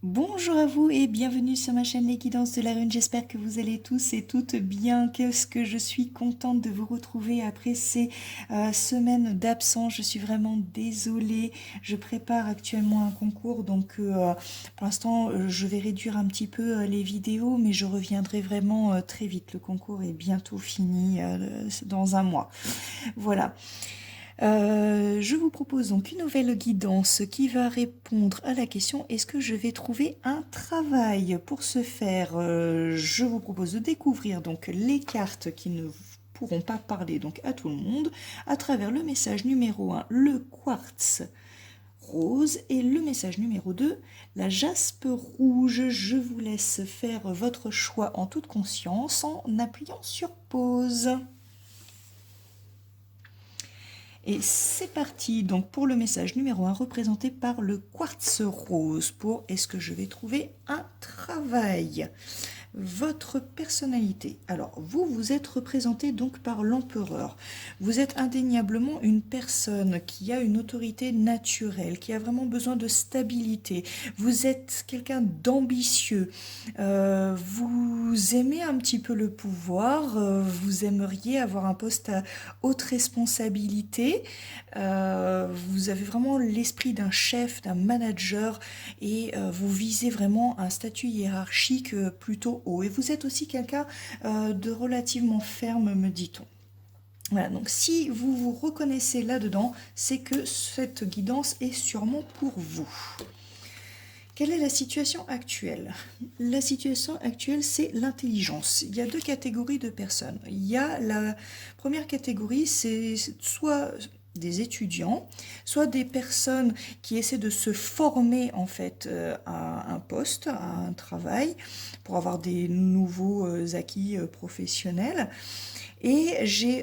Bonjour à vous et bienvenue sur ma chaîne Les Guidances de la Rune. J'espère que vous allez tous et toutes bien. Qu'est-ce que je suis contente de vous retrouver après ces semaines d'absence. Je suis vraiment désolée. Je prépare actuellement un concours, donc pour l'instant je vais réduire un petit peu les vidéos, mais je reviendrai vraiment très vite. Le concours est bientôt fini dans un mois. Voilà. Je vous propose donc une nouvelle guidance qui va répondre à la question: est-ce que je vais trouver un travail? Pour ce faire, je vous propose de découvrir donc les cartes qui ne pourront pas parler donc à tout le monde à travers le message numéro 1, le quartz rose, et le message numéro 2, la jaspe rouge. Je vous laisse faire votre choix en toute conscience en appuyant sur pause. Et c'est parti donc pour le message numéro 1 représenté par le quartz rose pour est-ce que je vais trouver un travail? Votre personnalité. Alors, vous êtes représenté donc par l'empereur. Vous êtes indéniablement une personne qui a une autorité naturelle, qui a vraiment besoin de stabilité. Vous êtes quelqu'un d'ambitieux. Vous aimez un petit peu le pouvoir. Vous aimeriez avoir un poste à haute responsabilité. Vous avez vraiment l'esprit d'un chef, d'un manager, et vous visez vraiment un statut hiérarchique plutôt haut. Et vous êtes aussi quelqu'un de relativement ferme, me dit-on. Voilà, donc si vous vous reconnaissez là-dedans, c'est que cette guidance est sûrement pour vous. Quelle est la situation actuelle? La situation actuelle, c'est l'intelligence. Il y a deux catégories de personnes. Il y a la première catégorie, c'est soit des étudiants, soit des personnes qui essaient de se former en fait à un poste, à un travail, pour avoir des nouveaux acquis professionnels. Et j'ai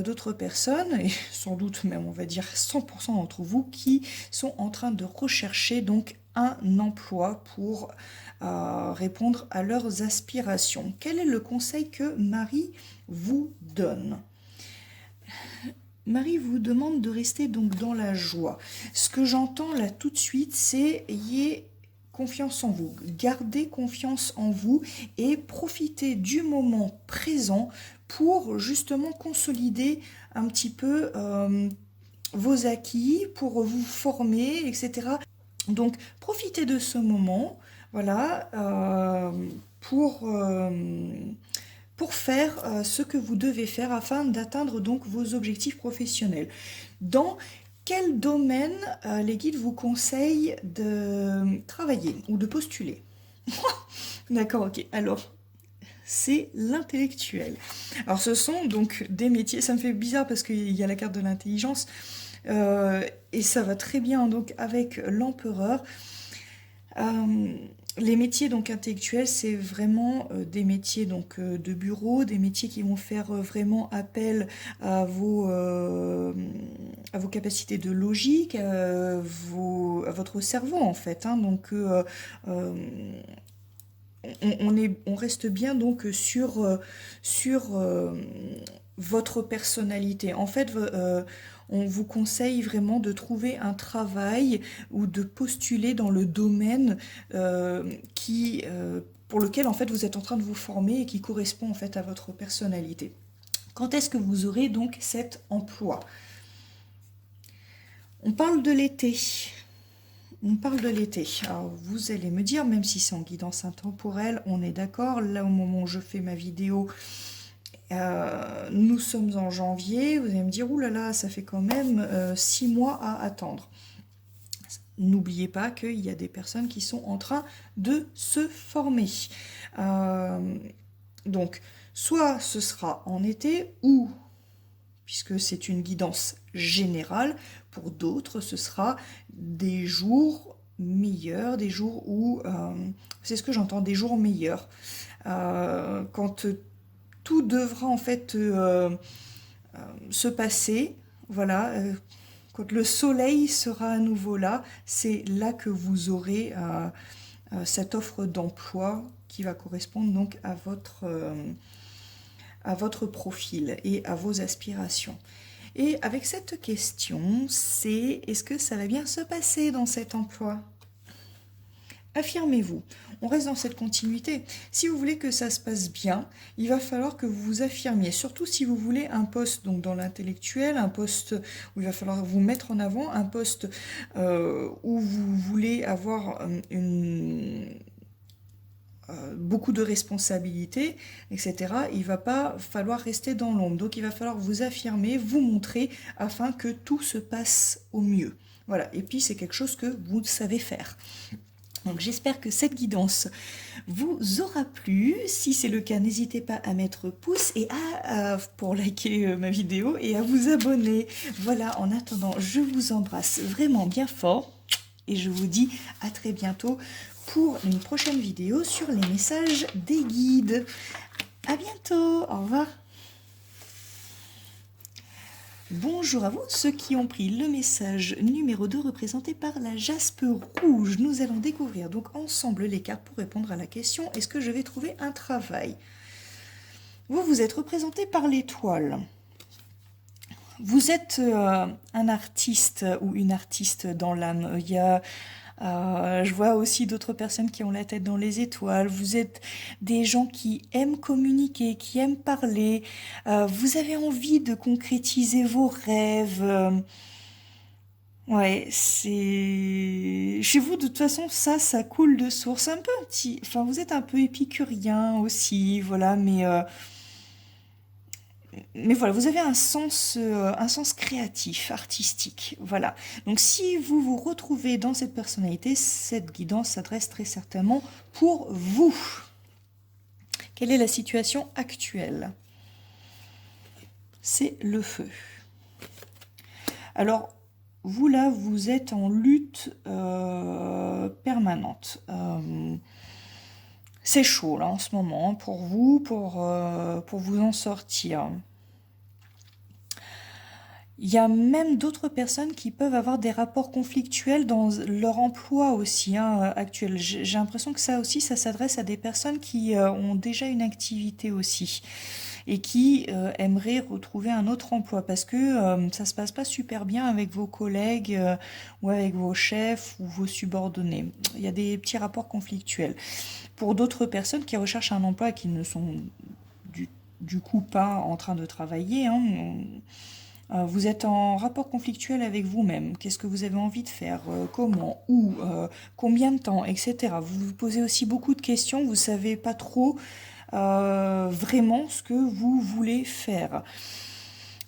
d'autres personnes, et sans doute même on va dire 100% d'entre vous, qui sont en train de rechercher donc un emploi pour répondre à leurs aspirations. Quel est le conseil que Marie vous donne? Marie vous demande de rester donc dans la joie. Ce que j'entends là tout de suite, c'est ayez confiance en vous, gardez confiance en vous et profitez du moment présent pour justement consolider un petit peu vos acquis, pour vous former, etc. Donc profitez de ce moment, voilà, pour faire ce que vous devez faire afin d'atteindre donc vos objectifs professionnels. Dans quel domaine les guides vous conseillent de travailler ou de postuler? D'accord, ok. Alors, c'est l'intellectuel. Alors, ce sont donc des métiers. Ça me fait bizarre parce qu'il y a la carte de l'intelligence et ça va très bien donc avec l'empereur. Euh, les métiers donc intellectuels, c'est vraiment des métiers donc de bureau, des métiers qui vont faire vraiment appel à vos capacités de logique, à votre cerveau en fait, hein. Donc on reste bien donc sur votre personnalité. En fait, on vous conseille vraiment de trouver un travail ou de postuler dans le domaine pour lequel en fait vous êtes en train de vous former et qui correspond en fait à votre personnalité. Quand est-ce que vous aurez donc cet emploi? On parle de l'été. On parle de l'été. Alors vous allez me dire, même si c'est en guidance intemporelle, on est d'accord, là au moment où je fais ma vidéo, nous sommes en janvier, vous allez me dire, oulala, ça fait quand même 6 mois à attendre. N'oubliez pas qu'il y a des personnes qui sont en train de se former. Donc, soit ce sera en été, ou, puisque c'est une guidance générale, pour d'autres, ce sera des jours meilleurs, des jours où, c'est ce que j'entends, des jours meilleurs. Quand tout devra en fait se passer, voilà, quand le soleil sera à nouveau là, c'est là que vous aurez cette offre d'emploi qui va correspondre donc à votre profil et à vos aspirations. Et avec cette question, c'est est-ce que ça va bien se passer dans cet emploi? Affirmez-vous. On reste dans cette continuité. Si vous voulez que ça se passe bien, il va falloir que vous vous affirmiez. Surtout si vous voulez un poste donc dans l'intellectuel, un poste où il va falloir vous mettre en avant, un poste où vous voulez avoir beaucoup de responsabilités, etc. Il ne va pas falloir rester dans l'ombre. Donc il va falloir vous affirmer, vous montrer afin que tout se passe au mieux. Voilà. Et puis c'est quelque chose que vous savez faire. Donc j'espère que cette guidance vous aura plu. Si c'est le cas, n'hésitez pas à mettre pouce et pour liker ma vidéo et à vous abonner. Voilà, en attendant, je vous embrasse vraiment bien fort et je vous dis à très bientôt pour une prochaine vidéo sur les messages des guides. À bientôt, au revoir. Bonjour à vous, ceux qui ont pris le message numéro 2 représenté par la jaspe rouge. Nous allons découvrir donc ensemble les cartes pour répondre à la question « Est-ce que je vais trouver un travail ?» Vous êtes représenté par l'étoile. Vous êtes un artiste ou une artiste dans l'âme. Je vois aussi d'autres personnes qui ont la tête dans les étoiles. Vous êtes des gens qui aiment communiquer, qui aiment parler. Vous avez envie de concrétiser vos rêves. Ouais, c'est... Chez vous, de toute façon, ça coule de source. Un peu un petit... Enfin, vous êtes un peu épicurien aussi, voilà, mais voilà, vous avez un sens créatif, artistique, voilà. Donc si vous vous retrouvez dans cette personnalité, cette guidance s'adresse très certainement pour vous. Quelle est la situation actuelle? C'est le feu. Alors, vous là, vous êtes en lutte permanente. C'est chaud là en ce moment pour vous, pour vous en sortir. Il y a même d'autres personnes qui peuvent avoir des rapports conflictuels dans leur emploi aussi actuel. J'ai l'impression que ça aussi, ça s'adresse à des personnes qui ont déjà une activité aussi et qui aimeraient retrouver un autre emploi parce que ça se passe pas super bien avec vos collègues ou avec vos chefs ou vos subordonnés. Il y a des petits rapports conflictuels. Pour d'autres personnes qui recherchent un emploi et qui ne sont du coup pas en train de travailler, vous êtes en rapport conflictuel avec vous-même. Qu'est-ce que vous avez envie de faire? Comment? Où? Combien de temps? Etc. Vous vous posez aussi beaucoup de questions. Vous ne savez pas trop vraiment ce que vous voulez faire.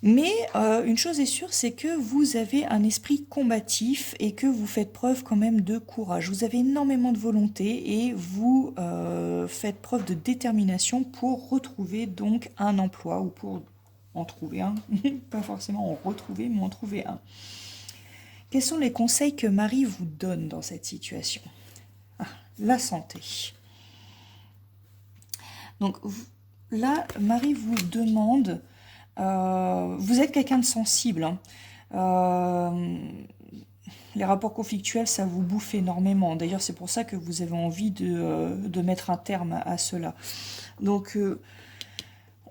Mais une chose est sûre, c'est que vous avez un esprit combatif et que vous faites preuve quand même de courage. Vous avez énormément de volonté et vous faites preuve de détermination pour retrouver donc un emploi ou pour en trouver un. Pas forcément en retrouver, mais en trouver un. Quels sont les conseils que Marie vous donne dans cette situation? La santé. Donc là, Marie vous demande... vous êtes quelqu'un de sensible. Les rapports conflictuels, ça vous bouffe énormément. D'ailleurs, c'est pour ça que vous avez envie de mettre un terme à cela. Donc,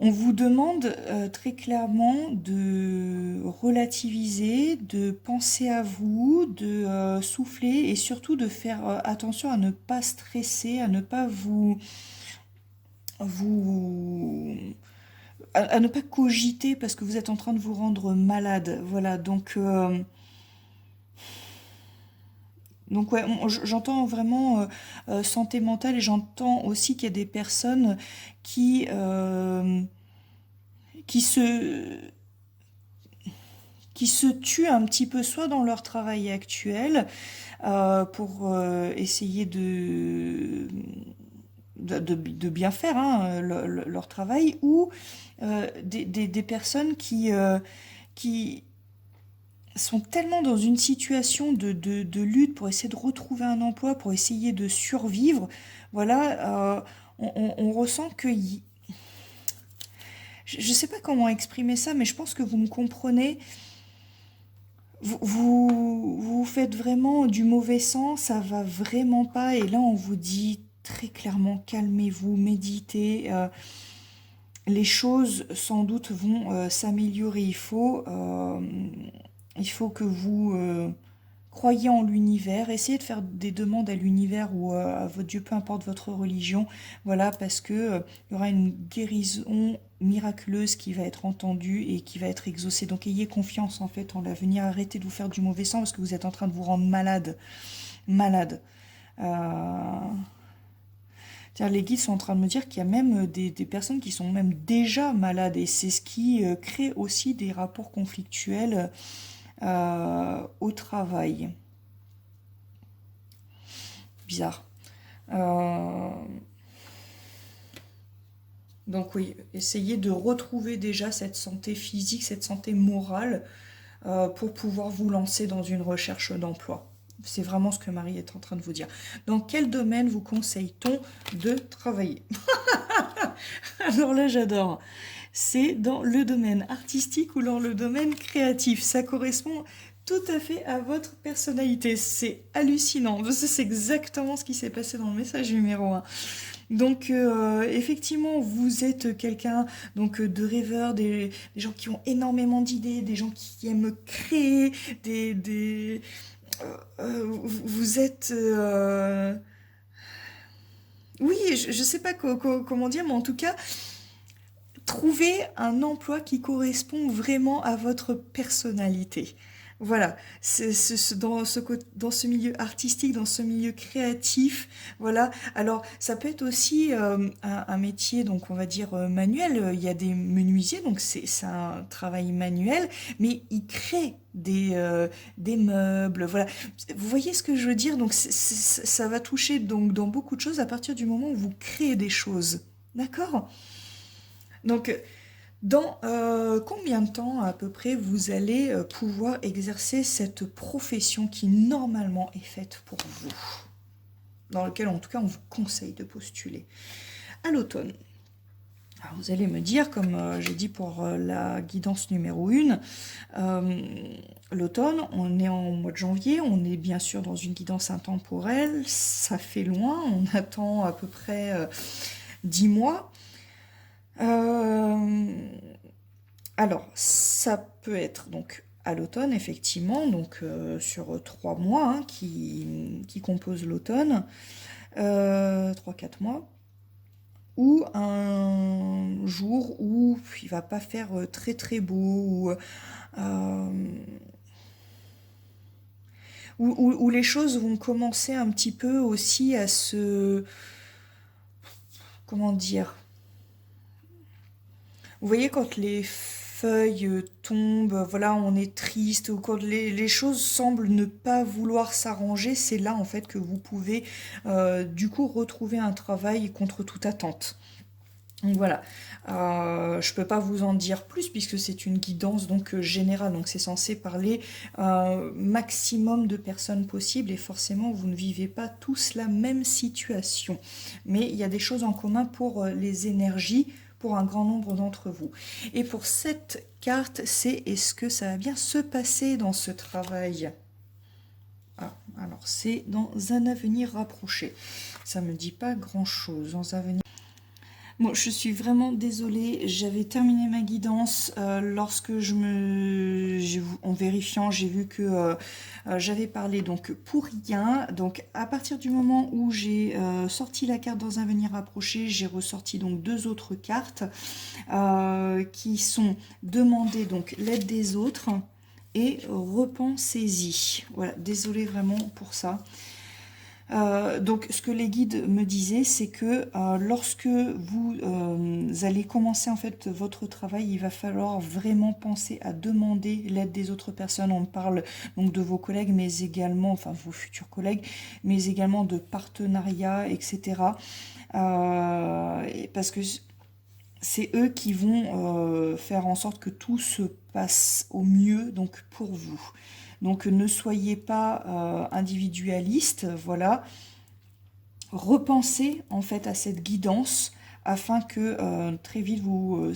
on vous demande très clairement de relativiser, de penser à vous, de souffler et surtout de faire attention à ne pas stresser, à ne pas à ne pas cogiter parce que vous êtes en train de vous rendre malade. Voilà, donc ouais, j'entends vraiment santé mentale et j'entends aussi qu'il y a des personnes qui, qui se, qui se tuent un petit peu soit dans leur travail actuel pour essayer de bien faire leur travail, ou des personnes qui sont tellement dans une situation de lutte pour essayer de retrouver un emploi, pour essayer de survivre. Voilà, on ressent que... Je ne sais pas comment exprimer ça, mais je pense que vous me comprenez. Vous faites vraiment du mauvais sang, ça va vraiment pas. Et là, on vous dit très clairement, calmez-vous, méditez. Les choses, sans doute, vont s'améliorer. Il faut que vous croyez en l'univers, essayez de faire des demandes à l'univers ou à votre Dieu, peu importe votre religion, voilà, parce que il y aura une guérison miraculeuse qui va être entendue et qui va être exaucée. Donc ayez confiance en fait en l'avenir, arrêtez de vous faire du mauvais sang parce que vous êtes en train de vous rendre malade, malade. Euh, Les guides sont en train de me dire qu'il y a même des personnes qui sont même déjà malades et c'est ce qui crée aussi des rapports conflictuels au travail. Bizarre. Euh, donc oui, essayez de retrouver déjà cette santé physique, cette santé morale pour pouvoir vous lancer dans une recherche d'emploi. C'est vraiment ce que Marie est en train de vous dire. Dans quel domaine vous conseille-t-on de travailler? Alors là, j'adore. C'est dans le domaine artistique ou dans le domaine créatif. Ça correspond tout à fait à votre personnalité. C'est hallucinant. C'est exactement ce qui s'est passé dans le message numéro 1. Donc effectivement, vous êtes quelqu'un donc de rêveur, des gens qui ont énormément d'idées, des gens qui aiment créer, vous êtes oui, je sais pas comment dire, mais en tout cas, trouvez un emploi qui correspond vraiment à votre personnalité. Voilà, dans ce milieu artistique, dans ce milieu créatif, voilà. Alors, ça peut être aussi un métier, donc on va dire manuel. Il y a des menuisiers, donc c'est un travail manuel, mais ils créent des meubles, voilà. Vous voyez ce que je veux dire? Donc, ça va toucher donc dans beaucoup de choses à partir du moment où vous créez des choses. D'accord? Donc, dans combien de temps à peu près vous allez pouvoir exercer cette profession qui normalement est faite pour vous, dans laquelle en tout cas on vous conseille de postuler à l'automne? Alors vous allez me dire, comme j'ai dit pour la guidance numéro 1, l'automne, on est en mois de janvier, on est bien sûr dans une guidance intemporelle, ça fait loin, on attend à peu près 10 mois. Euh, alors, ça peut être donc à l'automne, effectivement, donc sur 3 mois qui composent l'automne, 3-4 mois, ou un jour où il va pas faire très très beau, euh, où les choses vont commencer un petit peu aussi à se... Comment dire? Vous voyez, quand les feuilles tombent, voilà, on est triste, ou quand les choses semblent ne pas vouloir s'arranger, c'est là en fait que vous pouvez du coup retrouver un travail contre toute attente. Donc voilà, je peux pas vous en dire plus puisque c'est une guidance donc générale, donc c'est censé parler maximum de personnes possibles et forcément vous ne vivez pas tous la même situation. Mais il y a des choses en commun pour les énergies pour un grand nombre d'entre vous. Et pour cette carte, c'est est-ce que ça va bien se passer dans ce travail? Ah, alors c'est dans un avenir rapproché. Ça me dit pas grand-chose dans un avenir. Bon, je suis vraiment désolée, j'avais terminé ma guidance lorsque en vérifiant, j'ai vu que j'avais parlé donc pour rien. Donc à partir du moment où j'ai sorti la carte dans un avenir rapproché, j'ai ressorti donc 2 autres cartes qui sont demander donc l'aide des autres et repensez-y. Voilà, désolée vraiment pour ça. Donc ce que les guides me disaient, c'est que lorsque vous allez commencer en fait votre travail, il va falloir vraiment penser à demander l'aide des autres personnes. On parle donc de vos collègues, mais également, enfin vos futurs collègues, mais également de partenariats, etc. Parce que c'est eux qui vont faire en sorte que tout se passe au mieux donc pour vous. Donc ne soyez pas individualiste, voilà. Repensez en fait à cette guidance afin que très vite vous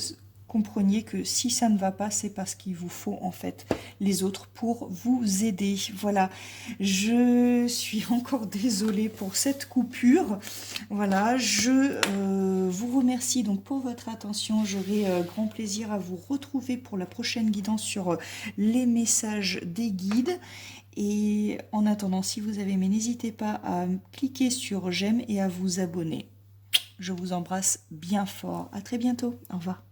compreniez que si ça ne va pas, c'est parce qu'il vous faut en fait les autres pour vous aider. Voilà, je suis encore désolée pour cette coupure. Voilà, je vous remercie donc pour votre attention. J'aurai grand plaisir à vous retrouver pour la prochaine guidance sur les messages des guides. Et en attendant, si vous avez aimé, n'hésitez pas à cliquer sur j'aime et à vous abonner. Je vous embrasse bien fort. À très bientôt. Au revoir.